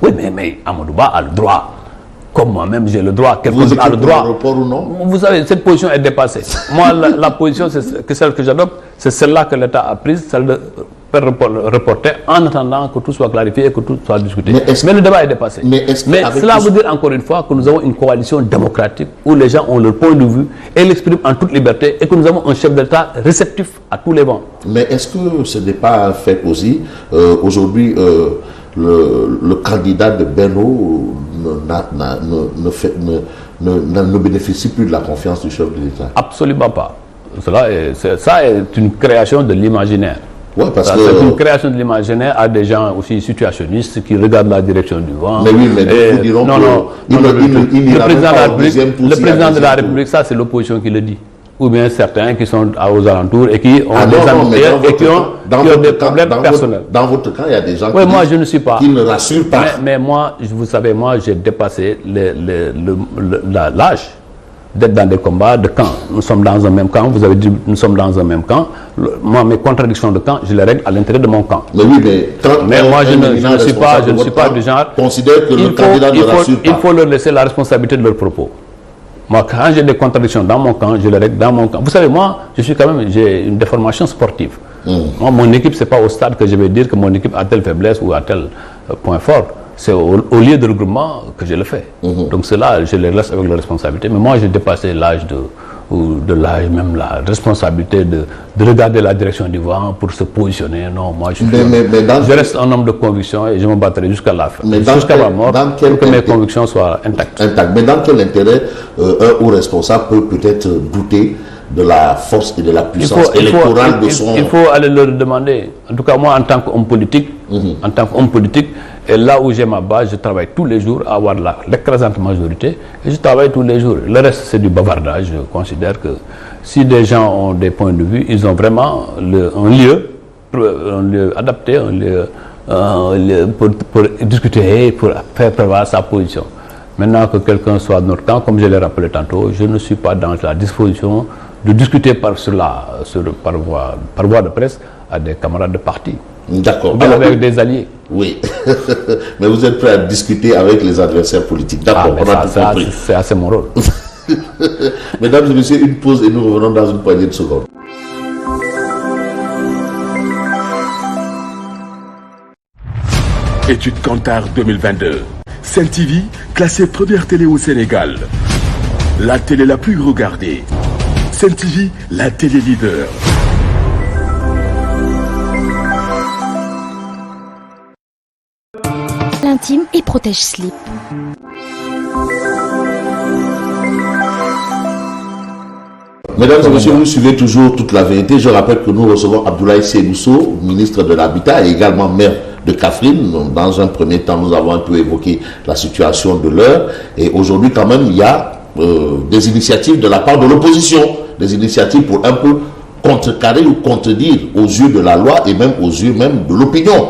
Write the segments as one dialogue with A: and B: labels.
A: Oui, mais Amadouba a le droit. Comme moi-même, j'ai le droit. Quelqu'un a le droit.
B: Report ou non?
A: Vous savez, cette position est dépassée. Moi, la position, celle que j'adopte, c'est celle-là que l'État a prise, celle de faire reporter en attendant que tout soit clarifié et que tout soit discuté. Mais le débat est dépassé. Mais cela veut dire encore une fois que nous avons une coalition démocratique où les gens ont leur point de vue et l'expriment en toute liberté et que nous avons un chef d'État réceptif à tous les vents.
B: Mais est-ce que ce n'est pas un fait aussi aujourd'hui le candidat de Benno ne bénéficie plus de la confiance du chef de l'État?
A: Absolument pas. Ça est une création de l'imaginaire.
B: Ouais,
A: c'est une création de l'imaginaire à des gens aussi situationnistes qui regardent la direction du vent.
B: Mais oui, mais nous dirons
A: le président de la République, ça c'est l'opposition qui le dit. Ou bien certains qui sont aux alentours et qui ont des amitiés et qui ont des problèmes personnels.
B: Dans votre cas, il y a des gens
A: qui
B: ne rassurent pas.
A: Mais moi, vous savez, moi j'ai dépassé l'âge d'être dans des combats de camp. Nous sommes dans un même camp, vous avez dit nous sommes dans un même camp. Moi, mes contradictions de camp, je les règle à l'intérieur de mon camp.
B: Mais oui,
A: mais moi, je ne suis pas du genre.
B: Considère que le candidat ne rassure pas.
A: Il faut leur laisser la responsabilité de leurs propos. Moi, quand j'ai des contradictions dans mon camp, je les règle dans mon camp. Vous savez, moi, j'ai une déformation sportive. Moi, mon équipe, c'est pas au stade que je vais dire que mon équipe a telle faiblesse ou a tel point fort. C'est au lieu de regroupement que je le fais. Donc cela, je les laisse avec la responsabilité. Mais moi, j'ai dépassé l'âge même la responsabilité de regarder la direction du vent pour se positionner. Non, moi, je reste un homme de conviction et je me battrai jusqu'à la fin, jusqu'à ma mort, pour que mes convictions soient intactes.
B: Mais dans quel intérêt un haut responsable peut peut-être douter de la force et de la puissance électorale de son...
A: Il faut aller leur demander. En tout cas, moi, en tant qu'homme politique, et là où j'ai ma base, je travaille tous les jours à avoir l'écrasante majorité et je travaille tous les jours. Le reste, c'est du bavardage. Je considère que si des gens ont des points de vue, ils ont vraiment un lieu adapté, un lieu pour discuter, pour faire prévaloir sa position. Maintenant que quelqu'un soit de notre camp, comme je l'ai rappelé tantôt, je ne suis pas dans la disposition de discuter par voie de presse à des camarades de parti.
B: D'accord.
A: Avec des alliés.
B: Oui. Mais vous êtes prêt à discuter avec les adversaires politiques. D'accord, on a tout compris.
A: C'est assez mon rôle.
B: Mesdames et messieurs, une pause et nous revenons dans une poignée de secondes.
C: Étude Kantar 2022. Sen TV, classée première télé au Sénégal. La télé la plus regardée. Sen TV, la télé leader.
D: L'intime et protège slip.
B: Mesdames et messieurs, vous suivez toujours toute la vérité. Je rappelle que nous recevons Abdoulaye Seydou, ministre de l'Habitat et également maire de Kaffrine. Dans un premier temps, nous avons un peu évoqué la situation de l'heure. Et aujourd'hui, quand même, il y a des initiatives de la part de l'opposition. Des initiatives pour un peu contrecarrer ou contredire aux yeux de la loi et même aux yeux même de l'opinion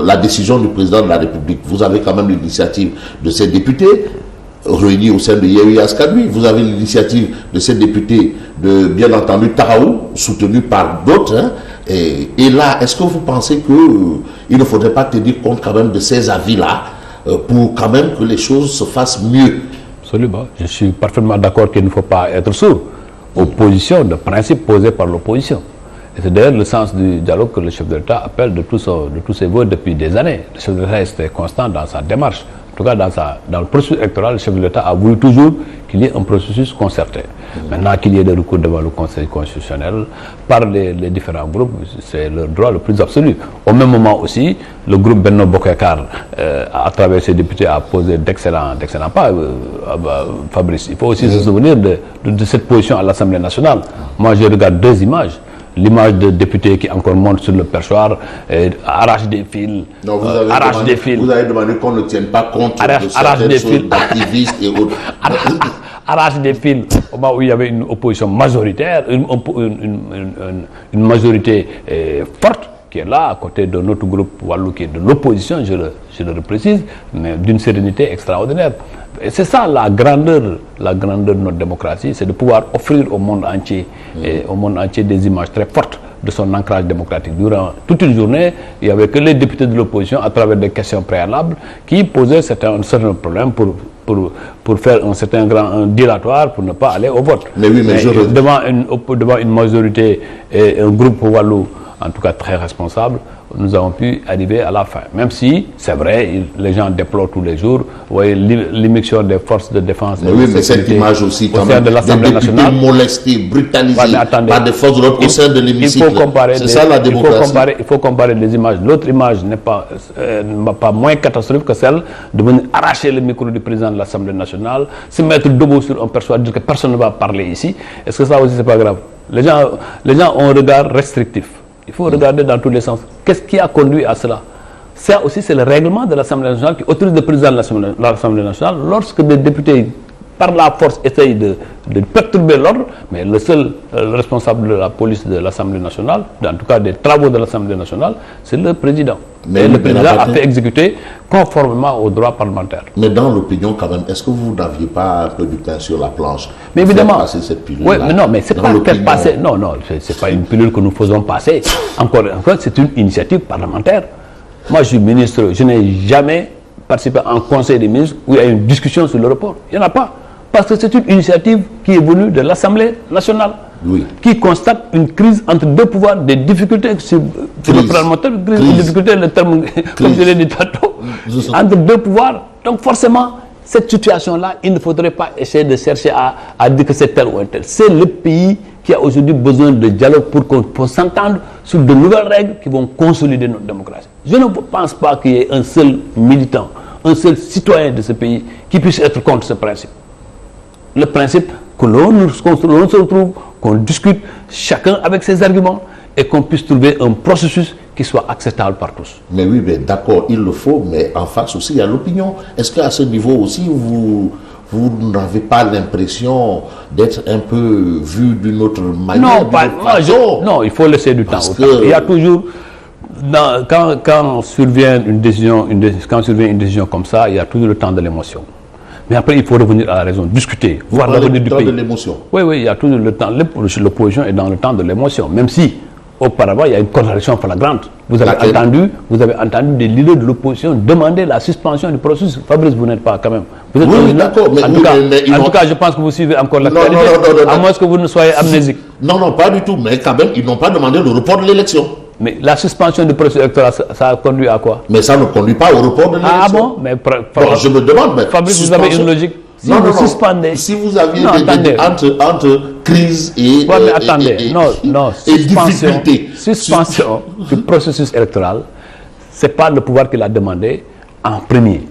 B: la décision du président de la République. Vous avez quand même l'initiative de ces députés réunis au sein de Yewwi Askan Wi. Vous avez l'initiative de ces députés de, bien entendu, Tahaou, soutenu par d'autres. Hein. Et là, est-ce que vous pensez qu'il ne faudrait pas tenir compte quand même de ces avis-là pour quand même que les choses se fassent mieux?
A: Absolument. Je suis parfaitement d'accord qu'il ne faut pas être sourd aux positions de principe posées par l'opposition. Et c'est d'ailleurs le sens du dialogue que le chef de l'État appelle de tous ses voeux depuis des années. Le chef de l'État est constant dans sa démarche. En tout cas, dans le processus électoral, le chef de l'État a voulu toujours qu'il y ait un processus concerté. Maintenant qu'il y ait des recours devant le Conseil constitutionnel par les différents groupes, c'est leur droit le plus absolu. Au même moment aussi, le groupe Benno Bokk Yakaar, à travers ses députés, a posé d'excellents pas, Fabrice. Il faut aussi se souvenir de cette position à l'Assemblée nationale. Moi, je regarde deux images. L'image de députés qui encore montent sur le perchoir, arrache des fils, des fils.
B: Vous avez demandé qu'on ne tienne pas compte de certaines choses d'activistes et autres.
A: Arrache des fils au moment où il y avait une opposition majoritaire, une majorité forte qui est là à côté de notre groupe Wallou qui est de l'opposition, je le précise, mais d'une sérénité extraordinaire. Et c'est ça la grandeur de notre démocratie, c'est de pouvoir offrir au monde entier, des images très fortes de son ancrage démocratique. Durant toute une journée, il n'y avait que les députés de l'opposition, à travers des questions préalables, qui posaient un certain problème pour faire un dilatoire, pour ne pas aller au vote.
B: Mais oui, mais
A: devant une majorité et un groupe wallou, en tout cas très responsable, nous avons pu arriver à la fin. Même si, c'est vrai, les gens déplorent tous les jours, vous voyez, l'immixtion des forces de défense
B: mais oui, mais cette image aussi,
A: au sein de l'Assemblée nationale,
B: molestés, brutalisés par des forces de l'ordre au sein de l'hémicycle. C'est ça la démocratie.
A: Il faut comparer les images. L'autre image n'est pas moins catastrophique que celle de venir arracher le micro du président de l'Assemblée nationale, se mettre debout sur un perchoir, dire que personne ne va parler ici. Est-ce que ça aussi, c'est pas grave? Les gens ont un regard restrictif. Il faut regarder dans tous les sens. Qu'est-ce qui a conduit à cela? Ça aussi, c'est le règlement de l'Assemblée nationale qui autorise le président de l'Assemblée nationale, lorsque des députés, par la force, essayent de perturber l'ordre, mais le seul responsable de la police de l'Assemblée nationale, en tout cas des travaux de l'Assemblée nationale, c'est le président. Mais le président a fait exécuter conformément aux droits parlementaires.
B: Mais dans l'opinion, quand même, est-ce que vous n'aviez pas un peu du pain sur la planche?
A: Mais évidemment.
B: Passer cette pilule.
A: Oui, mais non, mais c'est pas qu'elle passer. Non, c'est pas une pilule que nous faisons passer. Encore, c'est une initiative parlementaire. Moi, je suis ministre, je n'ai jamais participé à un conseil des ministres où il y a une discussion sur le report. Il n'y en a pas. Parce que c'est une initiative qui est venue de l'Assemblée nationale, qui constate une crise entre deux pouvoirs, des difficultés sur le parlementaire, une difficulté, le terme, comme je l'ai dit tantôt, entre deux pouvoirs. Donc forcément, cette situation-là, il ne faudrait pas essayer de chercher à dire que c'est tel ou un tel. C'est le pays qui a aujourd'hui besoin de dialogue pour s'entendre sur de nouvelles règles qui vont consolider notre démocratie. Je ne pense pas qu'il y ait un seul militant, un seul citoyen de ce pays qui puisse être contre ce principe. Le principe que l'on se retrouve, qu'on discute chacun avec ses arguments et qu'on puisse trouver un processus qui soit acceptable par tous.
B: Mais oui, mais d'accord, il le faut, mais en face aussi, il y a l'opinion. Est-ce qu'à ce niveau aussi, vous n'avez pas l'impression d'être un peu vu d'une autre manière?
A: Non, il faut laisser du temps. Il y a toujours, quand survient une décision comme ça, il y a toujours le temps de l'émotion. Mais après, il faut revenir à la raison, discuter, voir l'avenir du pays.
B: De l'émotion.
A: Oui, il y a toujours le temps. L'opposition est dans le temps de l'émotion, même si auparavant, il y a une contradiction flagrante. Vous avez entendu des leaders de l'opposition demander la suspension du processus. Fabrice, vous n'êtes pas quand même. Vous êtes
B: oui, d'accord. Mais
A: en tout cas, je pense que vous suivez encore l'actualité, à moins que vous ne soyez amnésique.
B: Non, pas du tout. Mais quand même, ils n'ont pas demandé le report de l'élection.
A: Mais la suspension du processus électoral, ça a conduit à quoi?
B: Mais ça ne conduit pas au report de l'élection.
A: Ah bon? Mais
B: je me demande. Mais
A: Fabrice, vous avez une logique. Si vous suspendez.
B: Si vous aviez entre crise et.
A: Oui, mais attendez. Suspension du processus électoral, ce n'est pas le pouvoir qui l'a demandé en premier.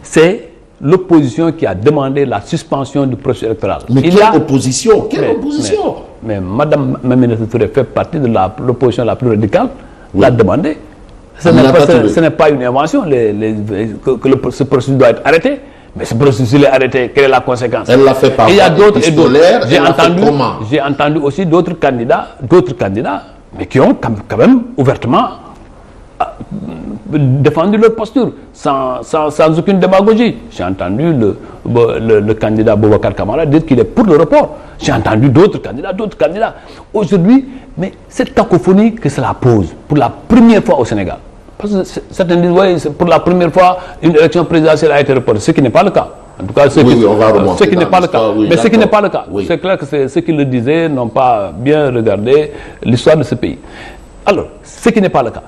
A: C'est l'opposition qui a demandé la suspension du processus électoral.
B: Mais quelle opposition? Quelle opposition?
A: Mais Mme Aminata Touré fait partie de l'opposition la plus radicale, l'a demandé. Ce n'est pas une invention que ce processus doit être arrêté. Mais ce processus est arrêté, quelle est la conséquence?
B: Elle l'a fait par
A: il y a d'autres
B: et
A: j'ai entendu aussi d'autres candidats, mais qui ont quand même ouvertement défendu leur posture, sans aucune démagogie. J'ai entendu le candidat Boubacar Camara dire qu'il est pour le report. J'ai entendu d'autres candidats. Aujourd'hui, mais cette cacophonie que cela pose, pour la première fois au Sénégal, parce que certains disent, oui, pour la première fois, une élection présidentielle a été reportée, ce qui n'est pas le cas. En tout cas, ce qui n'est pas le cas. Mais ce qui n'est pas le cas. C'est clair que ceux qui le disaient n'ont pas bien regardé l'histoire de ce pays. Alors, ce qui n'est pas le cas.